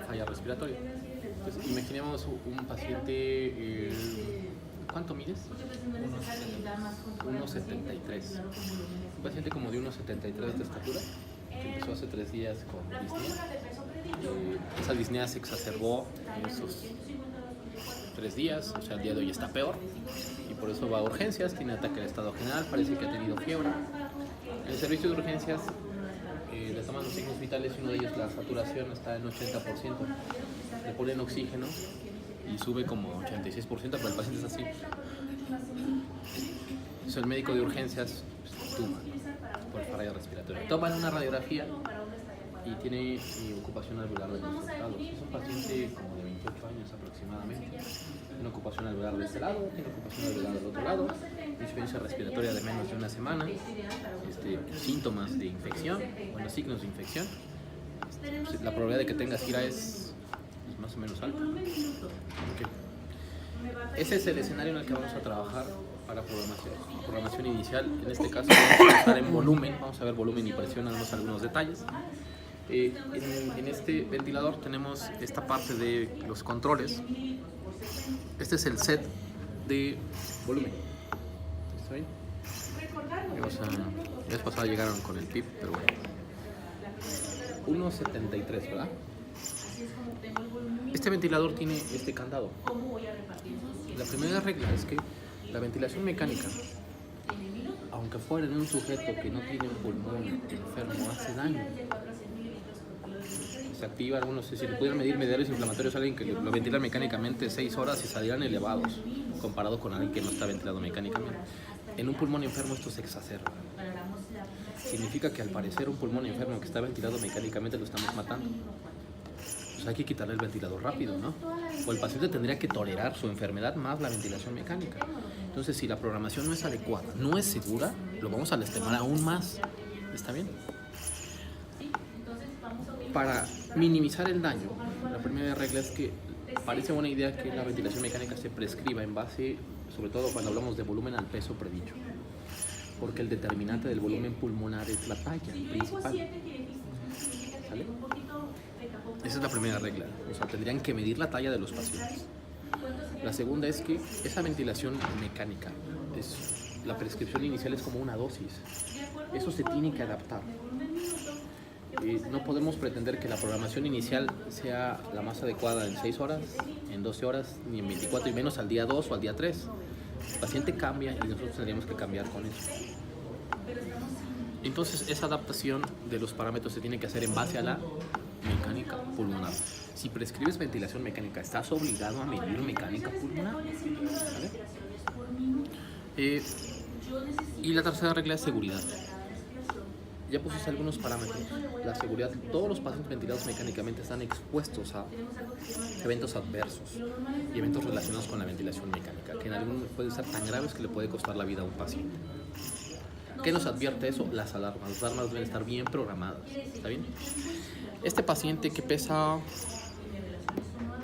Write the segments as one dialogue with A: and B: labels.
A: falla respiratoria. Entonces, imaginemos un paciente, ¿cuánto mides? 1,73. Un paciente como de 1,73 de estatura, que empezó hace 3 días con disnea. Esa disnea se exacerbó en esos 3 días, o sea, el día de hoy está peor, y por eso va a urgencias, tiene ataque al estado general, parece que ha tenido fiebre. En el servicio de urgencias le toman los signos vitales y uno de ellos, la saturación, está en 80%. Le ponen oxígeno y sube como 86%, pero el paciente es así. Entonces el médico de urgencias toma por falla respiratoria. Toman una radiografía y tiene ocupación alveolar de los dos lados. Es un paciente como de 28 años aproximadamente. Tiene ocupación alveolar de este lado, tiene ocupación alveolar del otro lado, insuficiencia respiratoria de menos de una semana, síntomas de infección, bueno, signos de infección. La probabilidad de que tenga SIRA es más o menos alta. Okay. Ese es el escenario en el que vamos a trabajar para programación inicial. En este caso vamos a estar en volumen, vamos a ver volumen y presión, damos algunos detalles. En este ventilador tenemos esta parte de los controles. Este es el set de volumen. ¿Está bien? La vez pasada llegaron con el PIP, pero bueno. 1,73, ¿verdad? Este ventilador tiene este candado. La primera regla es que la ventilación mecánica, aunque fuera en un sujeto que no tiene un pulmón enfermo, hace daño. Se activa, no sé si le pudieran medir mediadores inflamatorios a alguien que lo ventila mecánicamente 6 horas y salieran elevados, comparado con alguien que no está ventilado mecánicamente. En un pulmón enfermo esto se exacerba. Significa que al parecer un pulmón enfermo que está ventilado mecánicamente lo estamos matando. Pues hay que quitarle el ventilador rápido, ¿no? O el paciente tendría que tolerar su enfermedad más la ventilación mecánica. Entonces, si la programación no es adecuada, no es segura, lo vamos a lastimar aún más. ¿Está bien? Para minimizar el daño, la primera regla es que parece buena idea que la ventilación mecánica se prescriba en base, sobre todo cuando hablamos de volumen, al peso predicho, porque el determinante del volumen pulmonar es la talla principal. ¿Sale? Esa es la primera regla, o sea, tendrían que medir la talla de los pacientes. La segunda es que esa ventilación mecánica, la prescripción inicial es como una dosis, eso se tiene que adaptar. No podemos pretender que la programación inicial sea la más adecuada en 6 horas, en 12 horas, ni en 24 y menos al día 2 o al día 3. El paciente cambia y nosotros tendríamos que cambiar con eso. Entonces esa adaptación de los parámetros se tiene que hacer en base a la mecánica pulmonar. Si prescribes ventilación mecánica, estás obligado a medir mecánica pulmonar. ¿Vale? Y la tercera regla es seguridad. Ya pusiste algunos parámetros. La seguridad, todos los pacientes ventilados mecánicamente están expuestos a eventos adversos y eventos relacionados con la ventilación mecánica, que en algunos pueden ser tan graves que le puede costar la vida a un paciente. ¿Qué nos advierte eso? Las alarmas. Las alarmas deben estar bien programadas. ¿Está bien? Este paciente que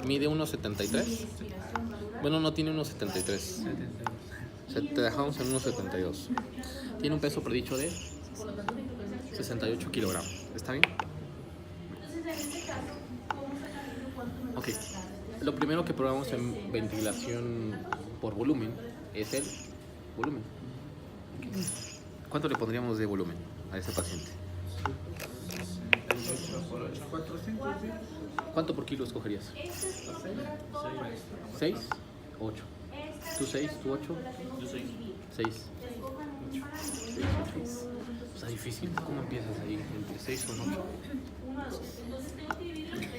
A: mide 1,73. Bueno, no tiene 1,73. Te dejamos en 1,72. Tiene un peso predicho de 68 kilogramos. ¿Está bien? Ok. Lo primero que probamos en ventilación por volumen es el volumen. ¿Cuánto le pondríamos de volumen a ese paciente?
B: 400, sí.
A: ¿Cuánto por kilo escogerías? 6, 8. ¿Tú 6? ¿Tú 8?
B: Yo 6.
A: 6. 6. Está difícil. ¿Cómo empiezas ahí? ¿Entre 6 o 8?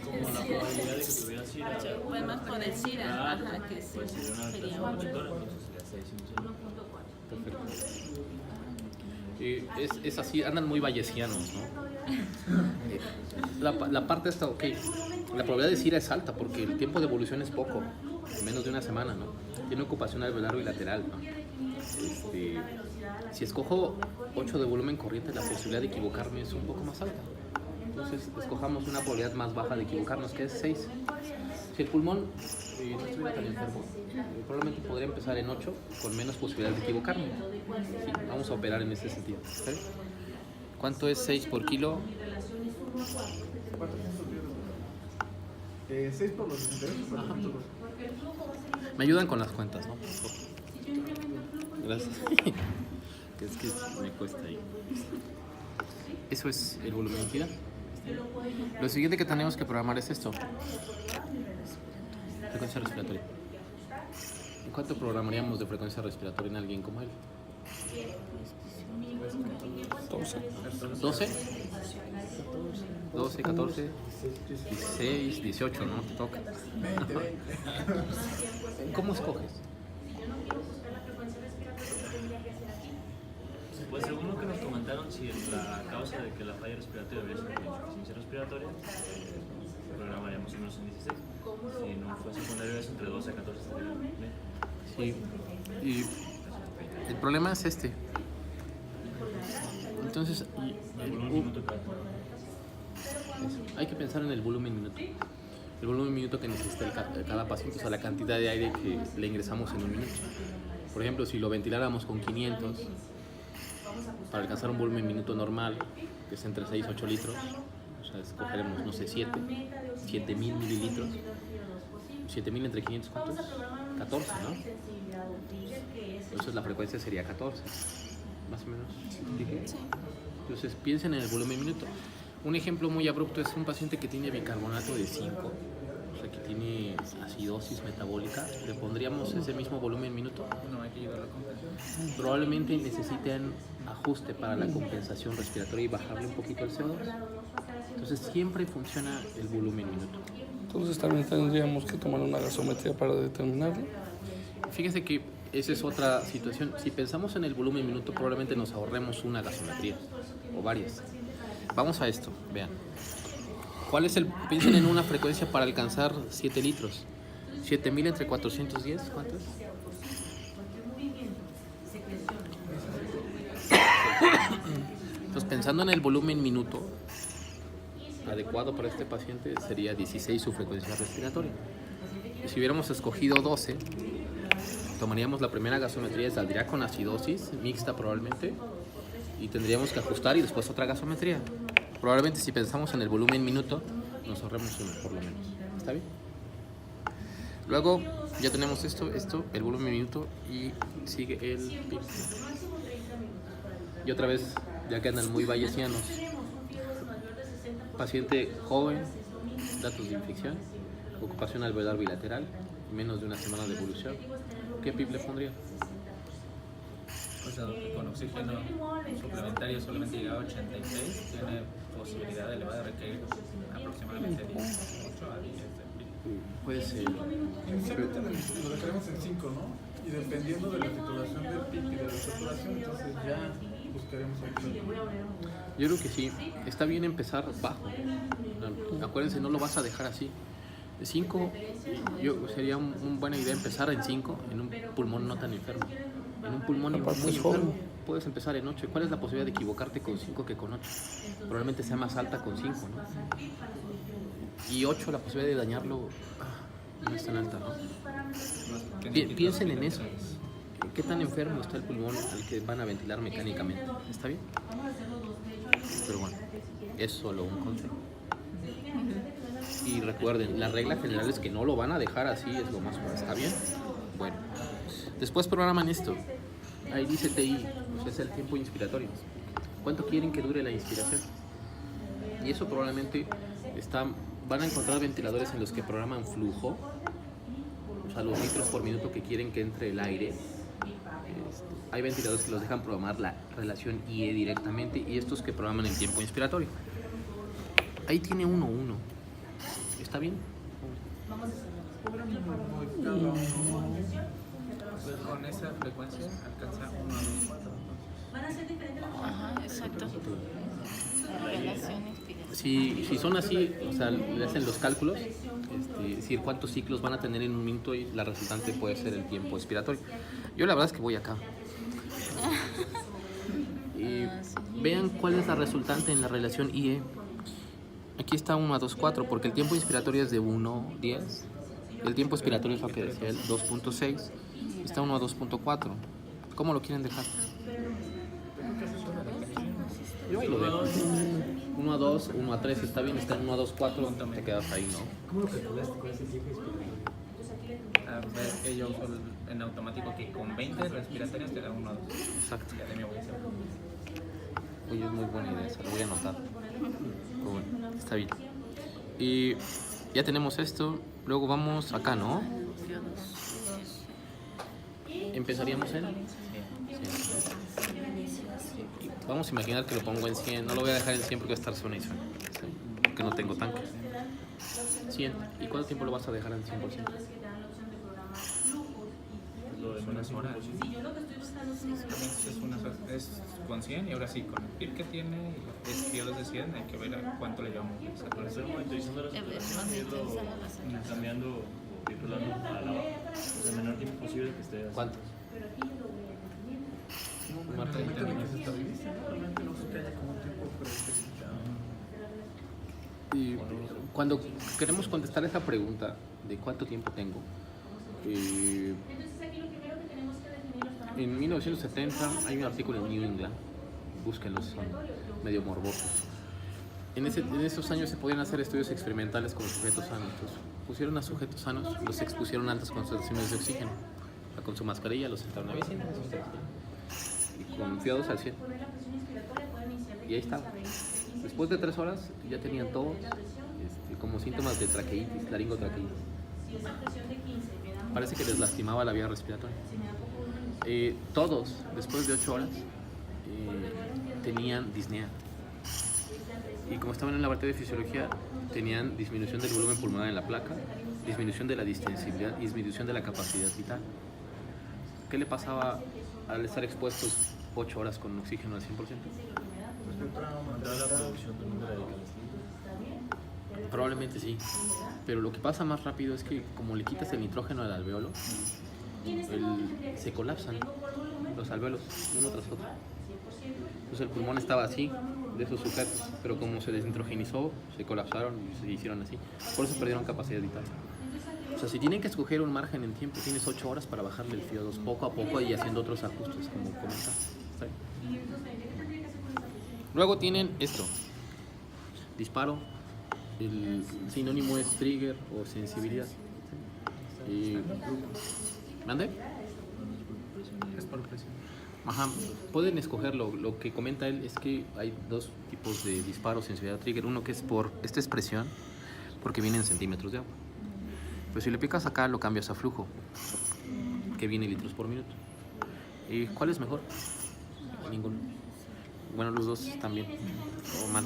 B: Como la probabilidad de que tuviera SIRA.
C: Podemos poner SIRA, ajá, que sí.
B: Pues sería una
C: Sería
B: tasa
C: 8.
B: menor, entonces sería 6
A: Perfecto. Es así, andan muy bayesianos, ¿no? La parte está ok. La probabilidad de SIRA es alta porque el tiempo de evolución es poco, menos de una semana, ¿no? Tiene ocupación alveolar bilateral, ¿no? Si escojo 8 de volumen corriente, la posibilidad de equivocarme es un poco más alta. Entonces, escojamos una probabilidad más baja de equivocarnos, que es 6. Si el pulmón no estuviera tan enfermo, probablemente podría empezar en 8 con menos posibilidad de equivocarme. Sí, vamos a operar en ese sentido. ¿Sí? ¿Cuánto es 6 por kilo?
D: 6 por los 68, 412.
A: Me ayudan con las cuentas, ¿no? Gracias. Es que me cuesta ahí. Eso es el volumen de vida. Lo siguiente que tenemos que programar es esto. Frecuencia respiratoria. ¿En cuánto programaríamos de frecuencia respiratoria en alguien como él? 12, 12, 14, 16, 18, ¿no? Te toca. ¿Cómo escoges?
B: Pues según lo que nos comentaron, si la causa de que la falla respiratoria hubiera sido insuficiencia respiratoria, programaríamos menos en 16. Si no fue secundario, es entre 12 a 14 estaría bien.
A: Sí. Y el problema es este. Entonces,
B: El volumen minuto cada.
A: hay que pensar en el volumen minuto. El volumen minuto que necesita cada paciente, o sea, la cantidad de aire que le ingresamos en un minuto. Por ejemplo, si lo ventiláramos con 500, para alcanzar un volumen minuto normal, que es entre 6 y 8 litros, o sea, escogeremos, no sé, 7,000 mililitros. 7,000 entre 500, ¿cuántos? 14, ¿no? Entonces la frecuencia sería 14, más o menos. ¿Sí? Entonces piensen en el volumen minuto. Un ejemplo muy abrupto es un paciente que tiene bicarbonato de 5, o sea, que tiene acidosis metabólica. ¿Le pondríamos ese mismo volumen minuto?
D: No, hay que llevar la compensación.
A: Probablemente necesiten ajuste para la compensación respiratoria y bajarle un poquito el CO2. Entonces siempre funciona el volumen minuto.
E: Entonces también tendríamos que tomar una gasometría para determinarlo.
A: Fíjense que esa es otra situación. Si pensamos en el volumen minuto, probablemente nos ahorremos una gasometría o varias. Vamos a esto, vean. ¿Cuál es el? Piensen en una frecuencia para alcanzar 7 litros. 7,000 entre 410, ¿cuánto es? Entonces, pensando en el volumen minuto adecuado para este paciente, sería 16 su frecuencia respiratoria. Y si hubiéramos escogido 12, tomaríamos la primera gasometría, saldría con acidosis mixta probablemente, y tendríamos que ajustar y después otra gasometría. Probablemente si pensamos en el volumen minuto, nos ahorremos uno por lo menos. ¿Está bien? Luego ya tenemos esto, el volumen minuto, y sigue el PIB. Y otra vez, ya que andan muy vallesianos, paciente joven, datos de infección, ocupación alveolar bilateral, menos de una semana de evolución. ¿Qué PIB le pondría?
D: O sea, con oxígeno suplementario solamente llega a 86, tiene posibilidad elevada de requerir aproximadamente 8 a 10 de PIB.
A: Puede ser.
F: Inicialmente lo dejaremos en 5, ¿no? Y dependiendo de la titulación del pic y de la saturación, entonces ya buscaremos aquí.
A: Yo creo que sí, está bien empezar bajo. Acuérdense, no lo vas a dejar así. 5, sería una buena idea empezar en 5, en un pulmón no tan enfermo. En un pulmón
E: Aparte
A: muy
E: es
A: enfermo,
E: joven.
A: puedes empezar en 8. ¿Cuál es la posibilidad de equivocarte con 5 que con 8? Probablemente sea más alta con 5, ¿no? Y 8, la posibilidad de dañarlo no es tan alta, ¿no? Piensen en eso. ¿Qué tan enfermo está el pulmón al que van a ventilar mecánicamente? ¿Está bien? Pero bueno, es solo un consejo. Y recuerden, la regla general es que no lo van a dejar así, es lo más fuerte. ¿Está bien? Bueno, después programan esto. Ahí dice TI, o sea, es el tiempo inspiratorio. ¿Cuánto quieren que dure la inspiración? Y eso probablemente van a encontrar ventiladores en los que programan flujo, o sea, los litros por minuto que quieren que entre el aire. Hay ventiladores que los dejan programar la relación IE directamente, y estos que programan el tiempo inspiratorio. Ahí tiene 1-1. ¿Está bien?
D: Pues con esa frecuencia alcanza 1 a 2, 4.
C: Ajá, exacto. Relación inspiración.
A: Si son así, o sea, le hacen los cálculos, decir cuántos ciclos van a tener en un minuto, y la resultante puede ser el tiempo expiratorio. Yo la verdad es que voy acá. Y vean cuál es la resultante en la relación IE. Aquí está 1 a 2, 4, porque el tiempo inspiratorio es de 1, 10. El tiempo expiratorio es lo que decía el 2.6. Está 1 a 2.4. ¿Cómo lo quieren dejar? Yo ahí lo dejo. 1 1 a 2, 1 a 3 está bien, está en 1 a 2, 4, te quedas ahí, ¿no?
G: ¿Cómo lo calculaste con ese tiempo expiratorio?
D: A ver, que yo uso en automático que con 20 respiratorias te da 1 a 2.
A: Exacto.
D: Ya de mi evolución.
A: Oye, es muy buena idea, esa lo voy a anotar. Pero bueno, está bien. Y ya tenemos esto, luego vamos acá, ¿no? Empezaríamos en... Vamos a imaginar que lo pongo en 100, no lo voy a dejar en 100 porque va a estar zona y zona, ¿sí? Porque no tengo tanque. 100. ¿Y cuánto tiempo lo vas a dejar en 100%?
B: Lo de
D: Unas horas.
B: posible.
D: Es con 100 y ahora sí, con el PIB que tiene y los periodos de 100 hay que ver a cuánto le llevamos.
B: Para hacer monitorización de la saturación y irlo cambiando o irrolando a la baja. O sea, el menor tiempo posible que esté así.
A: ¿Cuánto?
F: No, permite que se estabilice, ¿no? Realmente no sé que haya como un tiempo predeterminado.
A: Y cuando queremos contestar esa pregunta de cuánto tiempo tengo, en 1970 hay un artículo en New England, búsquenlos, son medio morbosos. En esos años se podían hacer estudios experimentales con sujetos sanos. Entonces, pusieron a sujetos sanos, los expusieron a altas concentraciones de oxígeno. Con su mascarilla los sentaron a bici y confiados al 100. Y ahí estaba. Después de 3 horas ya tenían todos como síntomas de traqueitis, laringotraqueitis. Parece que les lastimaba la vía respiratoria. Todos, después de 8 horas, tenían disnea. Y como estaban en la parte de fisiología, tenían disminución del volumen pulmonar en la placa, disminución de la distensibilidad y disminución de la capacidad vital. ¿Qué le pasaba al estar expuestos 8 horas con oxígeno al 100%?
B: Aumentaba la producción también de radicales libres.
A: Probablemente sí, pero lo que pasa más rápido es que como le quitas el nitrógeno al alveolo, se colapsan los alveolos uno tras otro. Entonces el pulmón estaba así, de esos sujetos, pero como se desnitrogenizó, se colapsaron y se hicieron así. Por eso perdieron capacidad vital. O sea, si tienen que escoger un margen en tiempo, tienes 8 horas para bajarle el FiO2 poco a poco y haciendo otros ajustes, como comentaste. ¿Está bien? Luego tienen esto, disparo, el sinónimo es trigger o sensibilidad. ¿Mande?
D: Es por presión.
A: Ajá, pueden escogerlo. Lo que comenta él es que hay 2 tipos de disparo, sensibilidad, trigger. Uno que es por, esta es presión, porque viene en centímetros de agua. Pero si le picas acá, lo cambias a flujo, que viene litros por minuto. ¿Y cuál es mejor? Ninguno. Bueno, los dos también, o mal.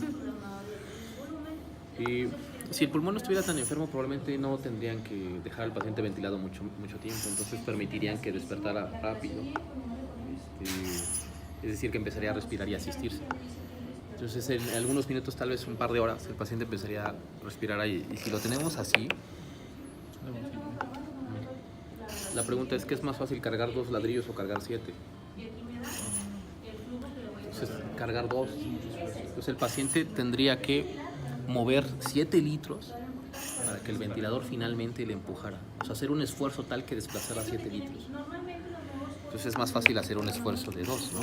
A: Y si el pulmón no estuviera tan enfermo, probablemente no tendrían que dejar al paciente ventilado mucho tiempo, entonces permitirían que despertara rápido. Es decir, que empezaría a respirar y a asistirse. Entonces, en algunos minutos, tal vez un par de horas, el paciente empezaría a respirar ahí. Y si lo tenemos así, la pregunta es, ¿qué es más fácil, cargar 2 ladrillos o cargar 7? Entonces, cargar 2. Entonces, el paciente tendría que mover 7 litros para que el ventilador finalmente le empujara. O sea, hacer un esfuerzo tal que desplazara 7 litros. Entonces es más fácil hacer un esfuerzo de 2, ¿no?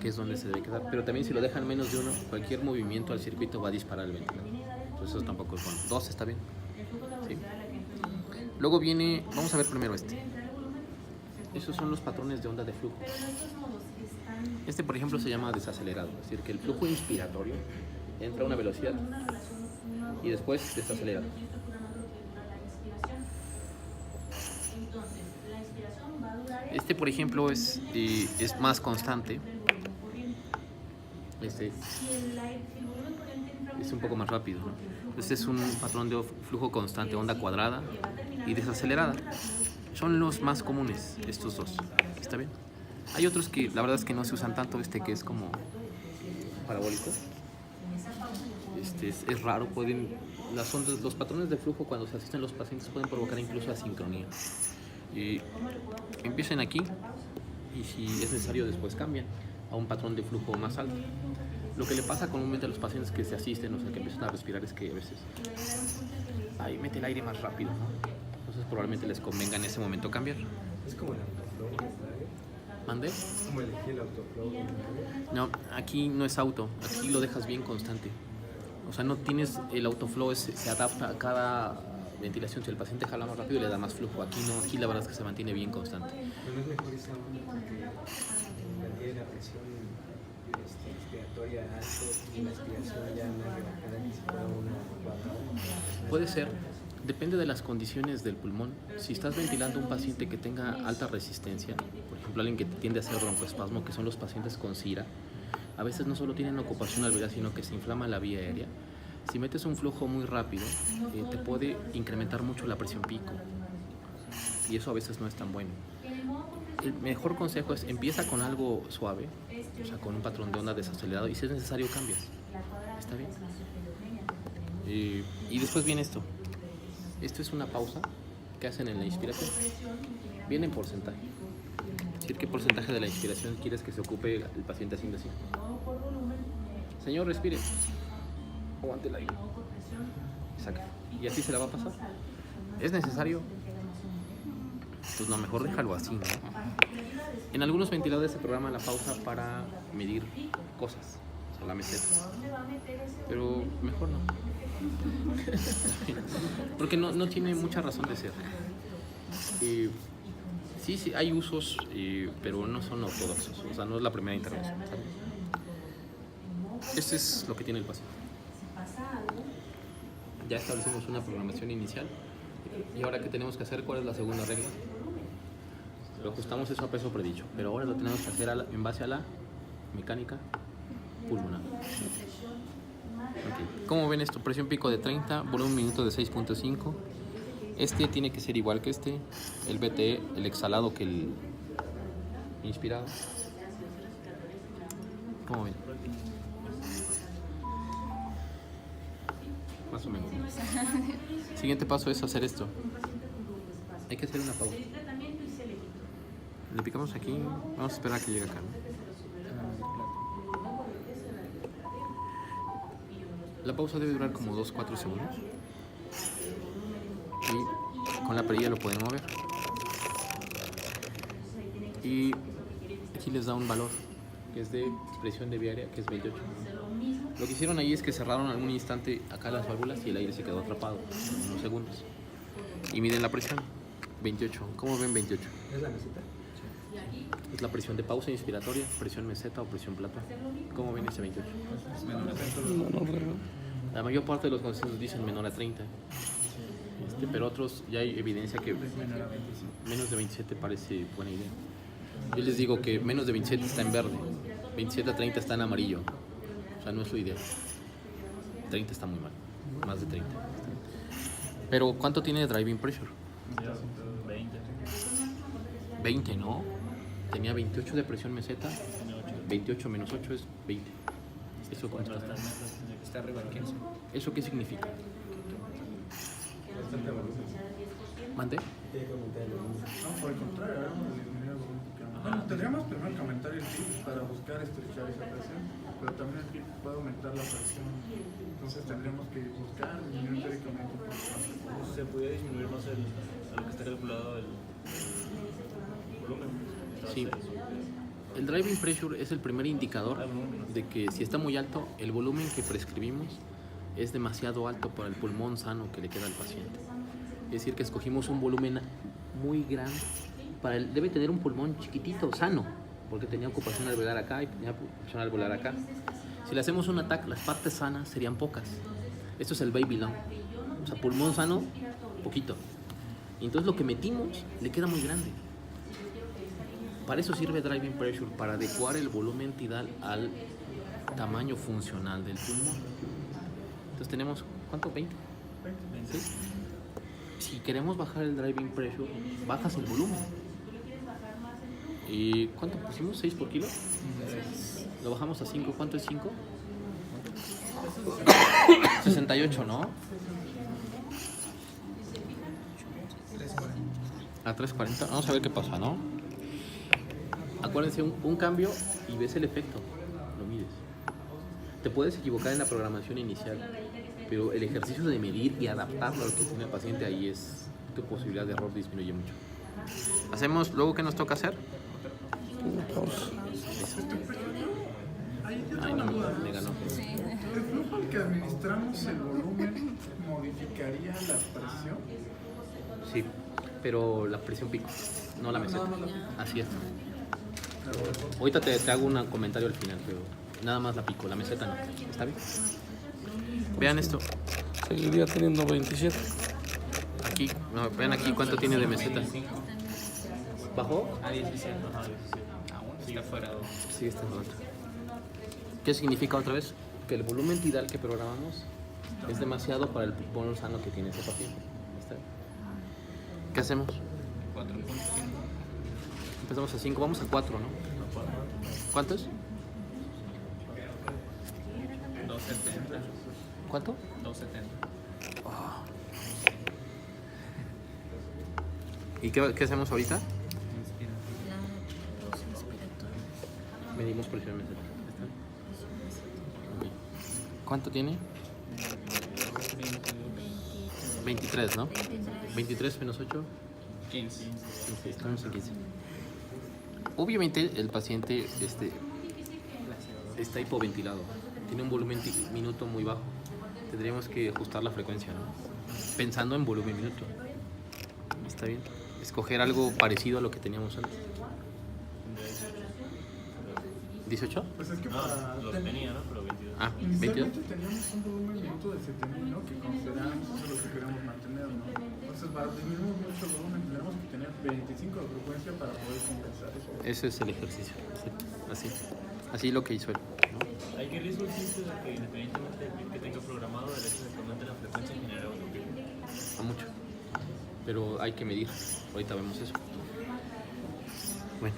A: Que es donde se debe quedar. Pero también si lo dejan menos de 1, cualquier movimiento al circuito va a disparar el ventilador. Entonces eso tampoco es bueno. 2 está bien. ¿Sí? Luego viene, vamos a ver primero este. Esos son los patrones de onda de flujo. Este, por ejemplo, se llama desacelerado. Es decir, que el flujo inspiratorio entra a una velocidad y después desacelera. Este, por ejemplo, es más constante. Este es un poco más rápido, ¿no? Este es un patrón de flujo constante, onda cuadrada y desacelerada. Son los más comunes, estos dos. ¿Está bien? Hay otros que la verdad es que no se usan tanto. Este que es como parabólico. Es raro. Las ondas, los patrones de flujo cuando se asisten los pacientes pueden provocar incluso asincronía. Y empiezan aquí y si es necesario después cambian a un patrón de flujo más alto. Lo que le pasa comúnmente a los pacientes que se asisten, o sea, que empiezan a respirar, es que a veces ahí mete el aire más rápido, ¿no? Entonces probablemente les convenga en ese momento cambiar.
G: Es como la
A: ¿Mandé?
G: ¿Cómo elegí el autoflow?
A: No, aquí no es auto, aquí lo dejas bien constante. O sea, no tienes el autoflow, se adapta a cada ventilación. Si el paciente jala más rápido le da más flujo. Aquí no, aquí la verdad es que se mantiene bien constante.
G: Pero no es mejor esa onda porque mantiene la presión respiratoria alta y la aspiración ya más relajada que si fuera una cuadrada.
A: Puede ser, depende de las condiciones del pulmón. Si estás ventilando a un paciente que tenga alta resistencia, por ejemplo, alguien que tiende a hacer broncoespasmo, que son los pacientes con SIRA, a veces no solo tienen ocupación alveolar, sino que se inflama la vía aérea. Si metes un flujo muy rápido, te puede incrementar mucho la presión pico. Y eso a veces no es tan bueno. El mejor consejo es empieza con algo suave, o sea, con un patrón de onda desacelerado, y si es necesario cambias. ¿Está bien? Y después viene esto. Esto es una pausa que hacen en la inspiración. Viene en porcentaje. Es decir, ¿qué porcentaje de la inspiración quieres que se ocupe el paciente haciendo así? Señor, respire. Aguante el aire. Saca. Y así se la va a pasar. ¿Es necesario? Pues no, mejor déjalo así, ¿no? En algunos ventiladores se programa la pausa para medir cosas, o sea, la meseta. Pero mejor no. Porque no tiene mucha razón de ser. Sí, hay usos, pero no son ortodoxos. O sea, no es la primera intervención, ¿sabes? Este es lo que tiene el paciente. Ya establecimos una programación inicial. ¿Y ahora qué tenemos que hacer? ¿Cuál es la segunda regla? Lo ajustamos eso a peso predicho, pero ahora lo tenemos que hacer en base a la mecánica pulmonar. Okay. ¿Cómo ven esto? Presión pico de 30, volumen minuto de 6.5. Este tiene que ser igual que este, el BTE, el exhalado que el inspirado. ¿Cómo ven? Más o menos. Siguiente paso es hacer esto. Hay que hacer una pausa. Le picamos aquí, vamos a esperar a que llegue acá, ¿no? La pausa debe durar como 2-4 segundos. Y con la perilla lo pueden mover. Y aquí les da un valor, que es de presión de vía aérea, que es 28. Lo que hicieron ahí es que cerraron algún instante acá las válvulas y el aire se quedó atrapado en unos segundos. Y miden la presión, 28. ¿Cómo ven 28?
G: ¿Es la meseta?
A: Es la presión de pausa inspiratoria, presión meseta o presión plata. ¿Cómo ven ese 28? La mayor parte de los consensos dicen menor a 30. Pero otros ya hay evidencia que menos de 27 parece buena idea. Yo les digo que menos de 27 está en verde, 27 a 30 está en amarillo. O sea, no es lo ideal. 30 está muy mal, más de 30. Pero ¿cuánto tiene de driving pressure?
B: 20.
A: 20, ¿no? Tenía 28 de presión meseta, 28 menos 8 es 20. ¿Eso cuánto está?
D: Está arriba del 15.
A: ¿Eso qué significa?
G: Bastante volumen.
A: ¿Mande?
G: Tiene que aumentar el volumen.
F: No, por el contrario, ahora vamos a disminuir el volumen. Bueno, tendríamos primero que aumentar el PIB para buscar estrechar esa presión, pero también el PIB puede aumentar la presión. Entonces tendríamos que buscar disminuir teóricamente un poco más.
B: Se puede disminuir más a lo que está calculado el volumen.
A: Sí. El driving pressure es el primer indicador de que si está muy alto, el volumen que prescribimos es demasiado alto para el pulmón sano que le queda al paciente. Es decir, que escogimos un volumen muy grande. Debe tener un pulmón chiquitito, sano, porque tenía ocupación alveolar acá y tenía ocupación alveolar acá. Si le hacemos un ataque, las partes sanas serían pocas. Esto es el baby lung. O sea, pulmón sano, poquito. Y entonces lo que metimos le queda muy grande. Para eso sirve driving pressure, para adecuar el volumen tidal al tamaño funcional del pulmón. Entonces tenemos, ¿cuánto? 20. ¿Sí? Si queremos bajar el driving pressure, bajas el volumen. ¿Y cuánto pusimos? ¿6 por kilo? Lo bajamos a 5. ¿Cuánto es 5? 68, ¿no? A 3.40. Vamos a ver qué pasa, ¿no? Acuérdense, un cambio y ves el efecto. Lo mides. Te puedes equivocar en la programación inicial, pero el ejercicio de medir y adaptarlo a lo que tiene el paciente, ahí es tu posibilidad de error disminuye mucho. Hacemos, luego, ¿qué nos toca hacer?
E: Una pausa.
F: Ahí yo
A: Ay,
F: tengo
A: no,
F: una duda.
A: me ganó.
F: ¿El flujo al que administramos el volumen modificaría la presión?
A: Sí, pero la presión pico, no la meseta. Así es. Ahorita te hago un comentario al final, pero nada más la pico, la meseta no. ¿Está bien? Vean esto.
E: Seguiría teniendo 27.
A: Aquí, no, vean aquí cuánto tiene de meseta. ¿Bajó?
D: A 17. Ajá, 17. Aún está fuera de...
A: Sí, está alto. ¿Qué significa otra vez? Que el volumen tidal que programamos es demasiado para el pulmón sano que tiene ese paciente. ¿Está bien? ¿Qué hacemos?
D: 4.5.
A: Empezamos a 5, vamos a 4, ¿no? ¿Cuánto es?
D: 270.
A: ¿Cuánto?
D: 270.
A: ¿Y qué hacemos ahorita?
D: Inspira.
C: La tos inspiratoria.
A: Medimos presión meseta. ¿Está bien? Ok. ¿Cuánto tiene? 23, ¿no? 23 menos 8.
D: 15.
A: 15, estamos en 15. Obviamente el paciente está hipoventilado, tiene un volumen minuto muy bajo. Tendríamos que ajustar la frecuencia, ¿no? Pensando en volumen minuto. ¿Está bien? Escoger algo parecido a lo que teníamos antes. ¿18?
F: Pues es que para...
B: Los tenía, ¿no? Pero 22.
A: Ah, 22.
F: Inicialmente teníamos un volumen minuto de 7000, ¿no? Que consideramos eso es lo que queremos mantener, ¿no? Entonces, para disminuir mucho el volumen, tendremos que tener 25 de frecuencia para poder compensar eso.
A: Ese es el ejercicio. Sí, así lo que hizo él, ¿no?
B: Hay que riesgo existe de que independientemente del que tenga programado, el hecho de que aumente la frecuencia genera un pico.
A: A mucho. Pero hay que medir. Ahorita vemos eso. Bueno.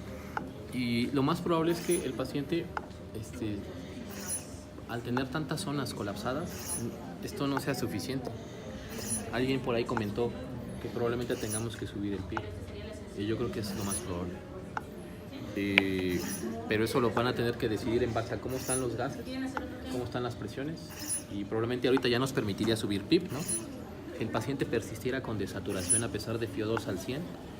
A: Y lo más probable es que el paciente, al tener tantas zonas colapsadas, esto no sea suficiente. Alguien por ahí comentó que probablemente tengamos que subir el pie. Y yo creo que es lo más probable. Pero eso lo van a tener que decidir en base a cómo están los gases, cómo están las presiones. Y probablemente ahorita ya nos permitiría subir PIP, ¿no? Que el paciente persistiera con desaturación a pesar de FiO2 al 100.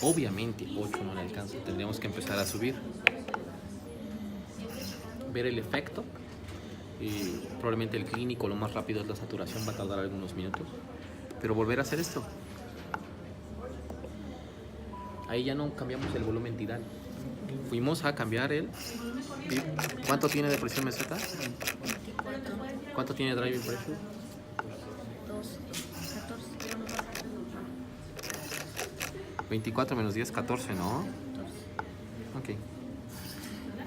A: Obviamente 8 no le alcanza, tendríamos que empezar a subir, ver el efecto. Probablemente el clínico lo más rápido es la saturación, va a tardar algunos minutos, pero volver a hacer esto, ahí ya no cambiamos el volumen tidal, fuimos a cambiar el PIP. ¿Cuánto tiene de presión meseta?
C: 24,
A: ¿Cuánto tiene driving pressure?
C: 12, 14.
A: 24 menos 10, 14, ¿no? Ok.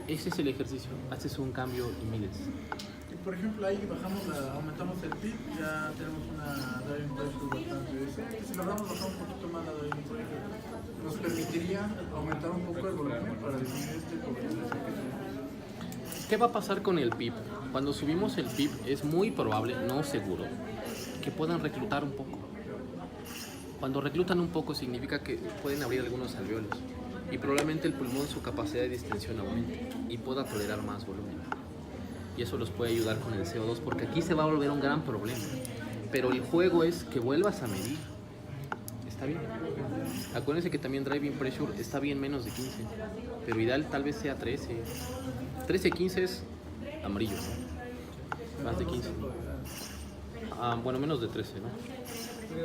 A: Ese es el ejercicio. Haces un cambio y mides.
F: Y por ejemplo, ahí aumentamos el PIB, ya tenemos una driving pressure bastante decente. Si logramos bajar un poquito más la driving pressure, nos permitiría aumentar un poco el volumen para disminuir este problema.
A: ¿Qué va a pasar con el PIB? Cuando subimos el PIB es muy probable, no seguro, que puedan reclutar un poco. Cuando reclutan un poco significa que pueden abrir algunos alveolos y probablemente el pulmón, su capacidad de distensión aumente y pueda tolerar más volumen. Y eso los puede ayudar con el CO2 porque aquí se va a volver un gran problema. Pero el juego es que vuelvas a medir. ¿Está bien? Acuérdense que también driving pressure está bien menos de 15, pero ideal tal vez sea 13. 13, 15 es amarillo, ¿no? Más de 15. Bueno, menos de 13, ¿no?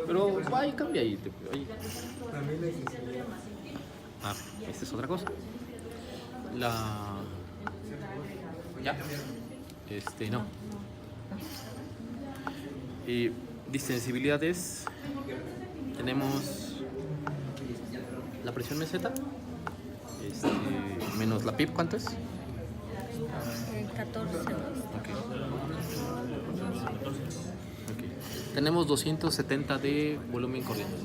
A: Pero ahí cambia ahí.
G: También la sensibilidad.
A: Esta es otra cosa. ¿Ya? No. Distensibilidades. Tenemos la presión meseta. Menos la PIP, ¿cuánto es?
C: 14.
A: Tenemos 270 de volumen corriente.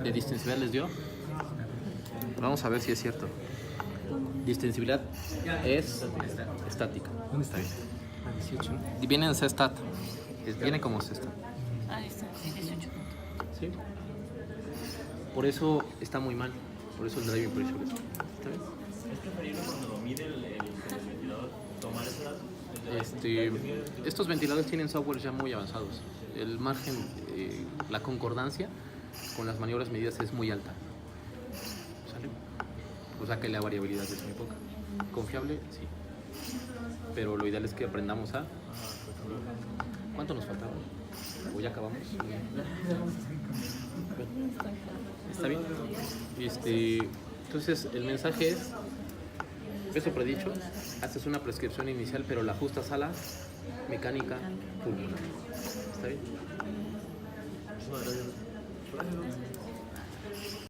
A: ¿De distensibilidad les dio? Vamos a ver si es cierto. Distensibilidad es estática. Está bien. 18. Viene en C-stat. Viene como C-stat.
C: Ahí está, sí, 18.
A: ¿Sí? Por eso está muy mal. Por eso el driving pressure está bien.
B: ¿Es preferible cuando lo mide el ventilador tomar ese dato?
A: Estos ventiladores tienen softwares ya muy avanzados. El margen, la concordancia con las maniobras medidas es muy alta. O sea que la variabilidad es muy poca. Confiable, sí. Pero lo ideal es que aprendamos a... ¿Cuánto nos faltaba? ¿O ya acabamos? ¿Está bien? Entonces el mensaje es, eso predicho, haces una prescripción inicial pero la ajustas a la mecánica pulmonar. ¿Está bien?